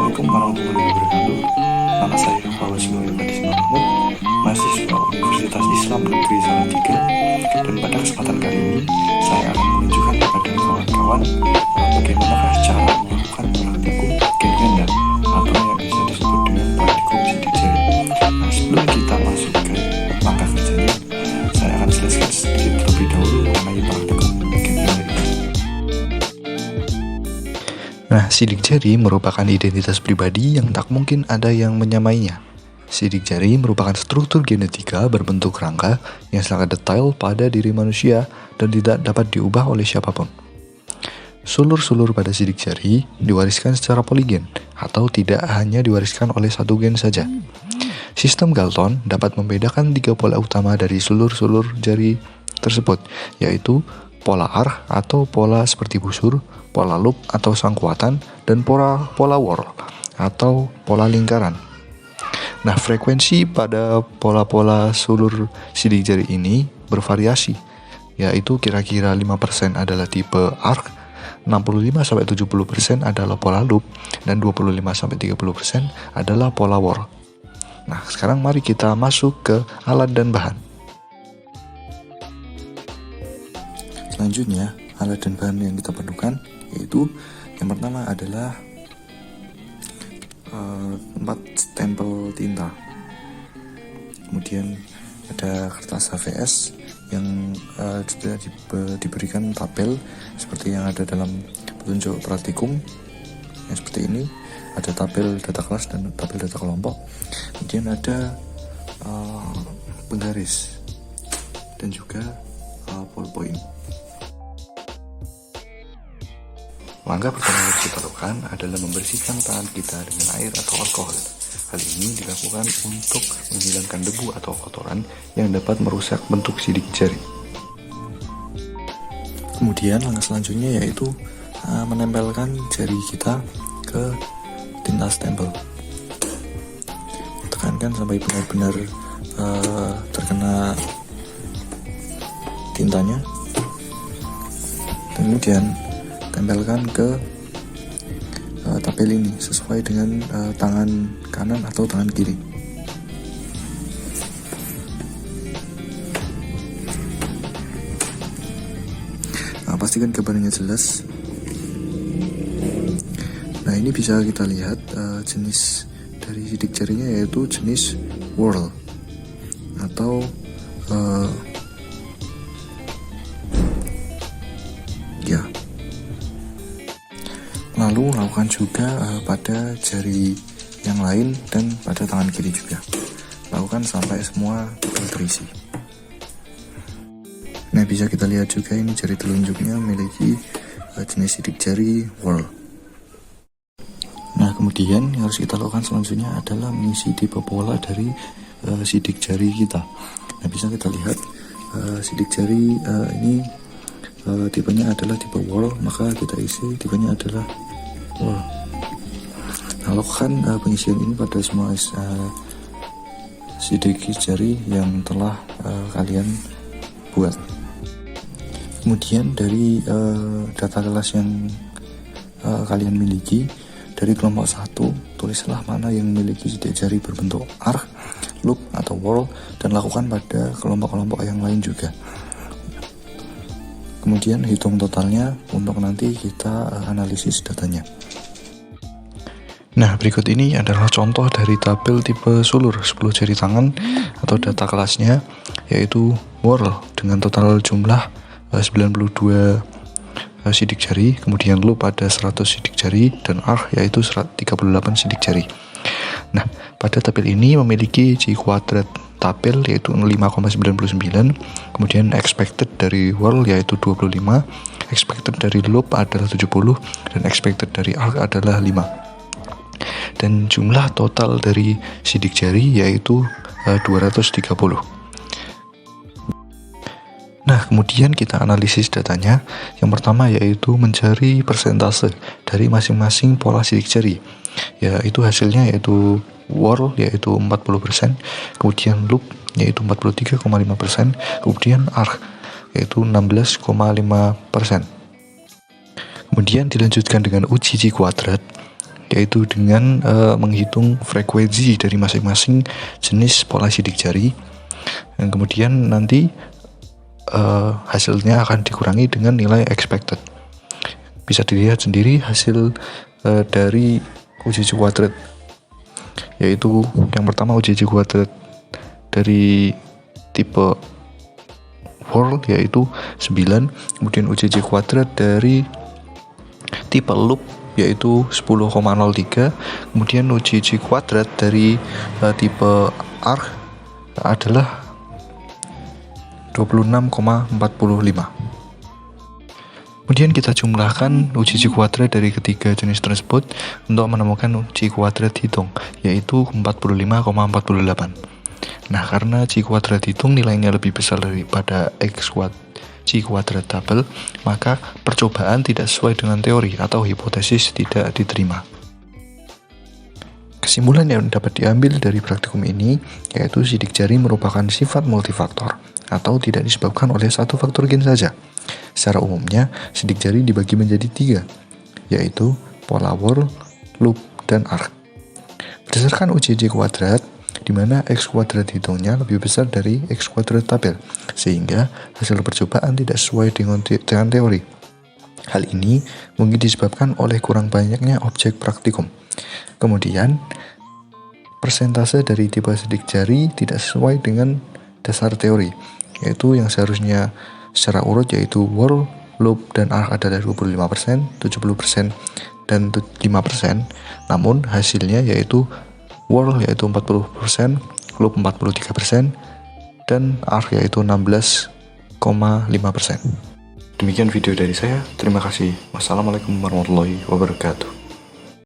Assalamualaikum warahmatullahi wabarakatuh. Nama saya Fawaz Nurul Mahmud, mahasiswa Universitas Islam Negeri Salatiga. Dan pada kesempatan kali ini, saya akan menunjukkan kepada kawan-kawan bagaimanakah cara melakukan praktikum gen ganda atau yang bisa disebut dengan praktikum sidik jari. Nah, sebelum kita masuk ke langkah kerjanya, saya akan jelaskan sedikit terlebih dahulu mengenai praktikum gen ganda ini. Nah, sidik jari merupakan identitas pribadi yang tak mungkin ada yang menyamainya. Sidik jari merupakan struktur genetika berbentuk rangka yang sangat detail pada diri manusia dan tidak dapat diubah oleh siapapun. Sulur-sulur pada sidik jari diwariskan secara poligen atau tidak hanya diwariskan oleh satu gen saja. Sistem Galton dapat membedakan tiga pola utama dari sulur-sulur jari tersebut, yaitu pola arc atau pola seperti busur, pola loop atau sangkuatan, dan pola whorl atau pola lingkaran. Nah, frekuensi pada pola-pola sulur sidik jari ini bervariasi, yaitu kira-kira 5% adalah tipe arc, 65-70% adalah pola loop, dan 25-30% adalah pola whorl. Nah, sekarang mari kita masuk ke alat dan bahan. Selanjutnya, alat dan bahan yang kita perlukan yaitu yang pertama adalah tempat stempel tinta, kemudian ada kertas HVS yang sudah diberikan tabel seperti yang ada dalam petunjuk praktikum yang seperti ini. Ada tabel data kelas dan tabel data kelompok, kemudian ada penggaris dan juga ballpoint. Langkah pertama yang harus kita lakukan adalah membersihkan tangan kita dengan air atau alkohol. Hal ini dilakukan untuk menghilangkan debu atau kotoran yang dapat merusak bentuk sidik jari. Kemudian langkah selanjutnya yaitu menempelkan jari kita ke tinta stempel. Tekankan sampai benar-benar terkena tintanya. Kemudian tempelkan ke tabel ini sesuai dengan tangan kanan atau tangan kiri. Nah, pastikan gambarnya jelas. Nah, ini bisa kita lihat jenis dari sidik jarinya yaitu jenis whorl atau Lalu lakukan juga pada jari yang lain dan pada tangan kiri juga. Lakukan sampai semua terisi. Nah, bisa kita lihat juga ini jari telunjuknya memiliki jenis sidik jari whorl. Nah, kemudian yang harus kita lakukan selanjutnya adalah mengisi tipe pola dari sidik jari kita. Nah, bisa kita lihat sidik jari ini tipenya adalah tipe whorl, maka kita isi tipenya adalah whorl. Nah, lakukan pengisian ini pada semua sidik jari yang telah kalian buat. Kemudian dari data kelas yang kalian miliki, dari kelompok 1 tulislah mana yang memiliki sidik jari berbentuk arc, loop atau whorl, dan lakukan pada kelompok-kelompok yang lain juga. Kemudian hitung totalnya untuk nanti kita analisis datanya. Nah, berikut ini adalah contoh dari tabel tipe sulur 10 jari tangan atau data kelasnya, yaitu whorl dengan total jumlah 92 sidik jari, kemudian loop ada 100 sidik jari, dan arc yaitu 38 sidik jari. Nah, pada tabel ini memiliki G kuadrat tabel yaitu 5,99, kemudian expected dari whorl yaitu 25, expected dari loop adalah 70, dan expected dari arc adalah 5. Dan jumlah total dari sidik jari yaitu 230. Nah, kemudian kita analisis datanya. Yang pertama yaitu mencari persentase dari masing-masing pola sidik jari. Yaitu hasilnya yaitu whorl yaitu 40%, kemudian loop yaitu 43,5%, kemudian arc yaitu 16,5%. Kemudian dilanjutkan dengan uji G kuadrat. yaitu dengan menghitung frekuensi dari masing-masing jenis pola sidik jari, dan kemudian nanti hasilnya akan dikurangi dengan nilai expected. Bisa dilihat sendiri hasil dari UJJ kuadrat, yaitu yang pertama UJJ kuadrat dari tipe whirl yaitu 9, kemudian UJJ kuadrat dari tipe loop yaitu 10,03, kemudian UJJ kuadrat dari tipe arc adalah 26,45. Kemudian kita jumlahkan UJJ kuadrat dari ketiga jenis tersebut untuk menemukan UJJ kuadrat hitung, yaitu 45,48. Nah, karena J kuadrat hitung nilainya lebih besar daripada J kuadrat double, maka percobaan tidak sesuai dengan teori atau hipotesis tidak diterima. Kesimpulan yang dapat diambil dari praktikum ini yaitu sidik jari merupakan sifat multifaktor atau tidak disebabkan oleh satu faktor gen saja. Secara umumnya, sidik jari dibagi menjadi 3, yaitu pola whirl, loop, dan arc. Berdasarkan UJJ kuadrat, di mana X kuadrat hitungnya lebih besar dari X kuadrat tabel, sehingga hasil percobaan tidak sesuai dengan teori. Hal ini mungkin disebabkan oleh kurang banyaknya objek praktikum. Kemudian, persentase dari tipe sidik jari tidak sesuai dengan dasar teori, yaitu yang seharusnya secara urut yaitu whirl, loop, dan arc adalah 25%, 70%, dan 5%. Namun hasilnya yaitu whirl yaitu 40%, loop 43%, dan arc yaitu 16,5%. Demikian video dari saya. Terima kasih. Wassalamualaikum warahmatullahi wabarakatuh.